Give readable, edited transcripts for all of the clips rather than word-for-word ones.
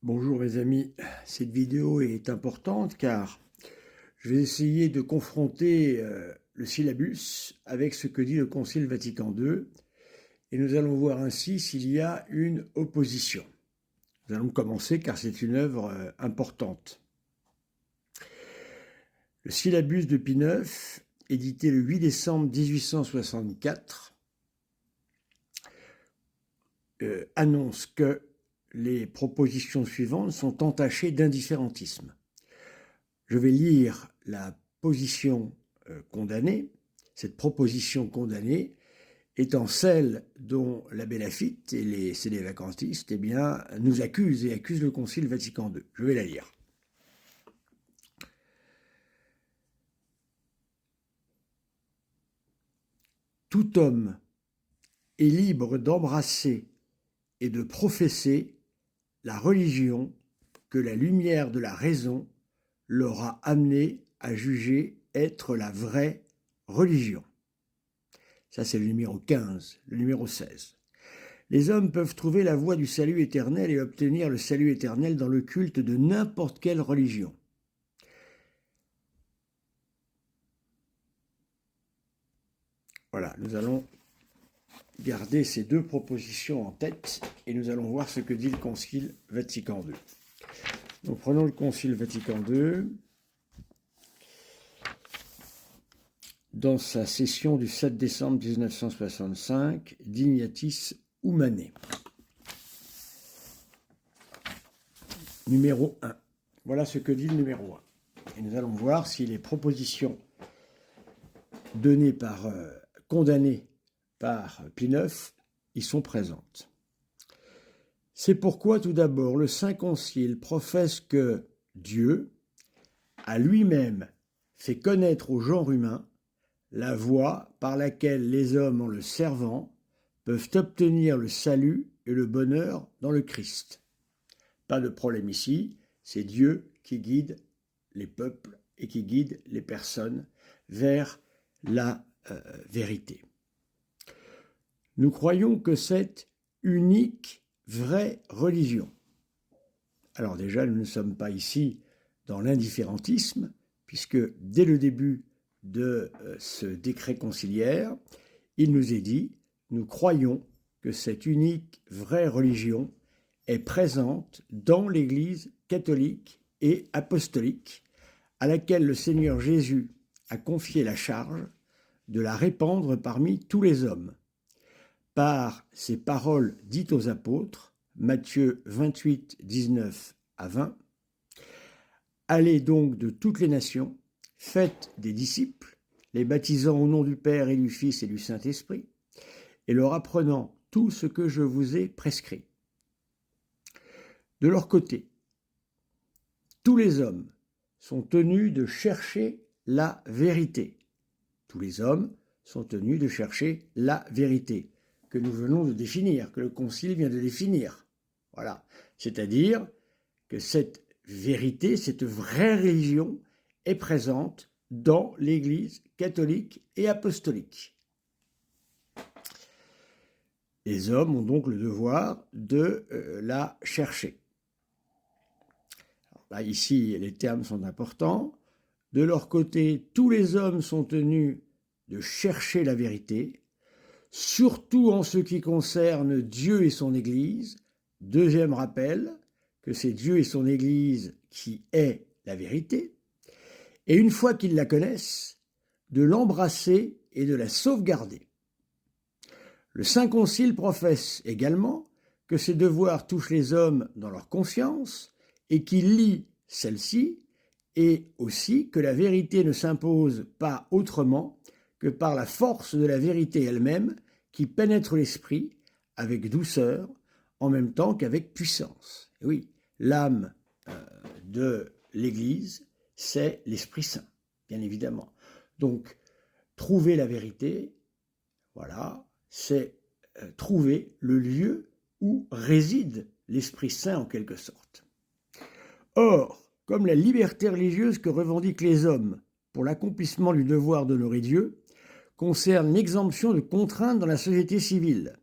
Bonjour mes amis, cette vidéo est importante car je vais essayer de confronter le syllabus avec ce que dit le Concile Vatican II et nous allons voir ainsi s'il y a une opposition. Nous allons commencer car c'est une œuvre importante. Le syllabus de Pie IX, édité le 8 décembre 1864, annonce que les propositions suivantes sont entachées d'indifférentisme. Je vais lire la position condamnée, cette proposition condamnée étant celle dont l'abbé Laffitte et les sédévacantistes nous accusent et accusent le Concile Vatican II. Je vais la lire. Tout homme est libre d'embrasser et de professer la religion que la lumière de la raison l'aura amené à juger être la vraie religion. Ça, c'est le numéro 15, le numéro 16. Les hommes peuvent trouver la voie du salut éternel et obtenir le salut éternel dans le culte de n'importe quelle religion. Voilà, nous allons garder ces deux propositions en tête et nous allons voir ce que dit le Concile Vatican II. Donc prenons le Concile Vatican II dans sa session du 7 décembre 1965, Dignatis Humanae. Numéro 1. Voilà ce que dit le numéro 1. Et nous allons voir si les propositions condamnées par Pie IX y sont présentes. C'est pourquoi tout d'abord le Saint Concile professe que Dieu a lui-même fait connaître au genre humain la voie par laquelle les hommes, en le servant, peuvent obtenir le salut et le bonheur dans le Christ. Pas de problème ici, c'est Dieu qui guide les peuples et qui guide les personnes vers la vérité. Nous croyons que cette unique vraie religion. Alors déjà, nous ne sommes pas ici dans l'indifférentisme, puisque dès le début de ce décret conciliaire, il nous est dit, nous croyons que cette unique vraie religion est présente dans l'Église catholique et apostolique, à laquelle le Seigneur Jésus a confié la charge de la répandre parmi tous les hommes. Par ses paroles dites aux apôtres, Matthieu 28, 19 à 20, « Allez donc de toutes les nations, faites des disciples, les baptisant au nom du Père et du Fils et du Saint-Esprit, et leur apprenant tout ce que je vous ai prescrit. » De leur côté, tous les hommes sont tenus de chercher la vérité. Tous les hommes sont tenus de chercher la vérité que nous venons de définir, que le Concile vient de définir. Voilà. C'est-à-dire que cette vérité, cette vraie religion est présente dans l'Église catholique et apostolique. Les hommes ont donc le devoir de la chercher. Alors là, ici, les termes sont importants. De leur côté, tous les hommes sont tenus de chercher la vérité, surtout en ce qui concerne Dieu et son Église. Deuxième rappel, que c'est Dieu et son Église qui est la vérité. Et une fois qu'ils la connaissent, de l'embrasser et de la sauvegarder. Le Saint Concile professe également que ces devoirs touchent les hommes dans leur conscience et qu'il lie celle-ci, et aussi que la vérité ne s'impose pas autrement que par la force de la vérité elle-même qui pénètre l'esprit avec douceur en même temps qu'avec puissance. Et oui, l'âme de l'Église, c'est l'Esprit Saint, bien évidemment. Donc, trouver la vérité, voilà, c'est trouver le lieu où réside l'Esprit Saint en quelque sorte. Or, comme la liberté religieuse que revendiquent les hommes pour l'accomplissement du devoir d'honorer Dieu concerne l'exemption de contraintes dans la société civile,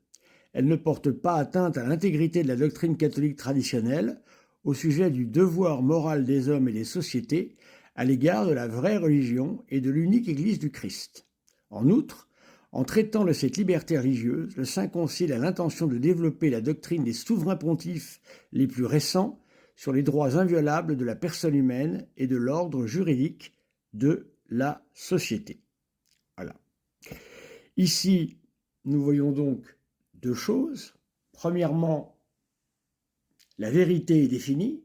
elle ne porte pas atteinte à l'intégrité de la doctrine catholique traditionnelle au sujet du devoir moral des hommes et des sociétés à l'égard de la vraie religion et de l'unique Église du Christ. En outre, en traitant de cette liberté religieuse, le Saint Concile a l'intention de développer la doctrine des souverains pontifes les plus récents sur les droits inviolables de la personne humaine et de l'ordre juridique de la société. Voilà. Ici, nous voyons donc deux choses. Premièrement, la vérité est définie.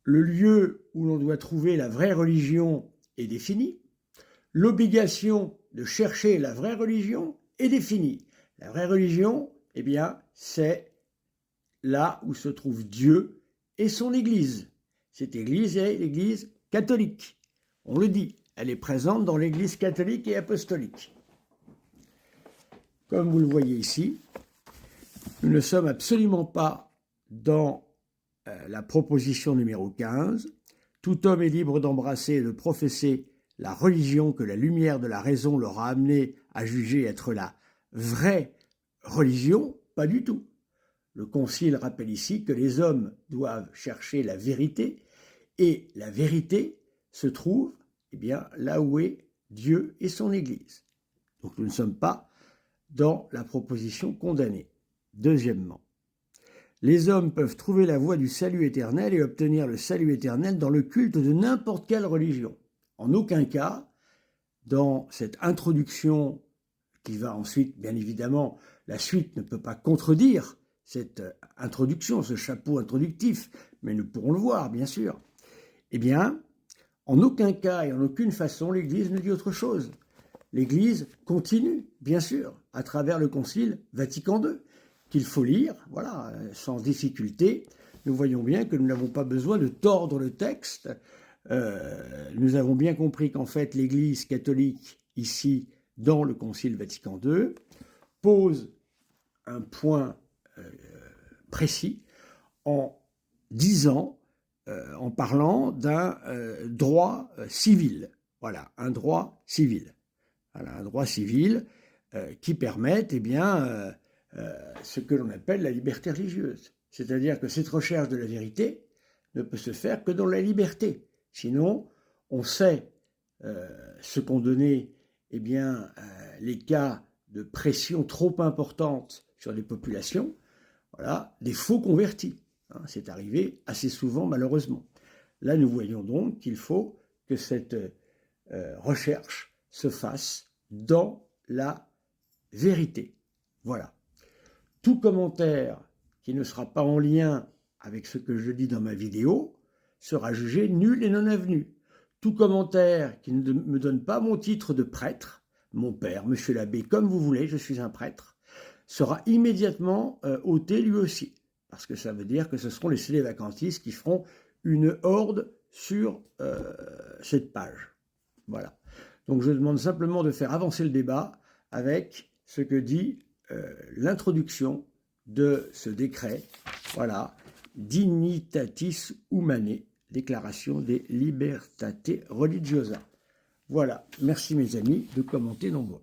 Le lieu où l'on doit trouver la vraie religion est défini. L'obligation de chercher la vraie religion est définie. La vraie religion, eh bien, c'est là où se trouve Dieu et son Église. Cette Église est l'Église catholique. On le dit, elle est présente dans l'Église catholique et apostolique. Comme vous le voyez ici, nous ne sommes absolument pas dans la proposition numéro 15. Tout homme est libre d'embrasser et de professer la religion que la lumière de la raison leur a amené à juger être la vraie religion, pas du tout. Le Concile rappelle ici que les hommes doivent chercher la vérité, et la vérité se trouve eh bien, là où est Dieu et son Église. Donc nous ne sommes pas dans la proposition condamnée. Deuxièmement, les hommes peuvent trouver la voie du salut éternel et obtenir le salut éternel dans le culte de n'importe quelle religion. En aucun cas, dans cette introduction qui va ensuite, bien évidemment, la suite ne peut pas contredire cette introduction, ce chapeau introductif, mais nous pourrons le voir, bien sûr. Eh bien, en aucun cas et en aucune façon, l'Église ne dit autre chose. L'Église continue, bien sûr, à travers le Concile Vatican II, qu'il faut lire, voilà, sans difficulté. Nous voyons bien que nous n'avons pas besoin de tordre le texte. Nous avons bien compris qu'en fait, l'Église catholique, ici, dans le Concile Vatican II, pose un point précis en disant, en parlant d'un droit civil. Voilà, un droit civil. Voilà, un droit civil qui permette, eh bien, ce que l'on appelle la liberté religieuse. C'est-à-dire que cette recherche de la vérité ne peut se faire que dans la liberté. Sinon, on sait ce qu'ont donné eh bien, les cas de pression trop importante sur les populations, voilà, des faux convertis. Hein, c'est arrivé assez souvent, malheureusement. Là, nous voyons donc qu'il faut que cette recherche se fasse dans la vérité. Voilà. Tout commentaire qui ne sera pas en lien avec ce que je dis dans ma vidéo sera jugé nul et non avenu. Tout commentaire qui ne me donne pas mon titre de prêtre, mon père, monsieur l'abbé, comme vous voulez, je suis un prêtre, sera immédiatement ôté lui aussi. Parce que ça veut dire que ce seront les sédévacantistes qui feront une horde sur cette page. Voilà. Donc je demande simplement de faire avancer le débat avec ce que dit l'introduction de ce décret, voilà, Dignitatis Humanae, déclaration des Libertate Religiosa. Voilà, merci mes amis de commenter nombreux.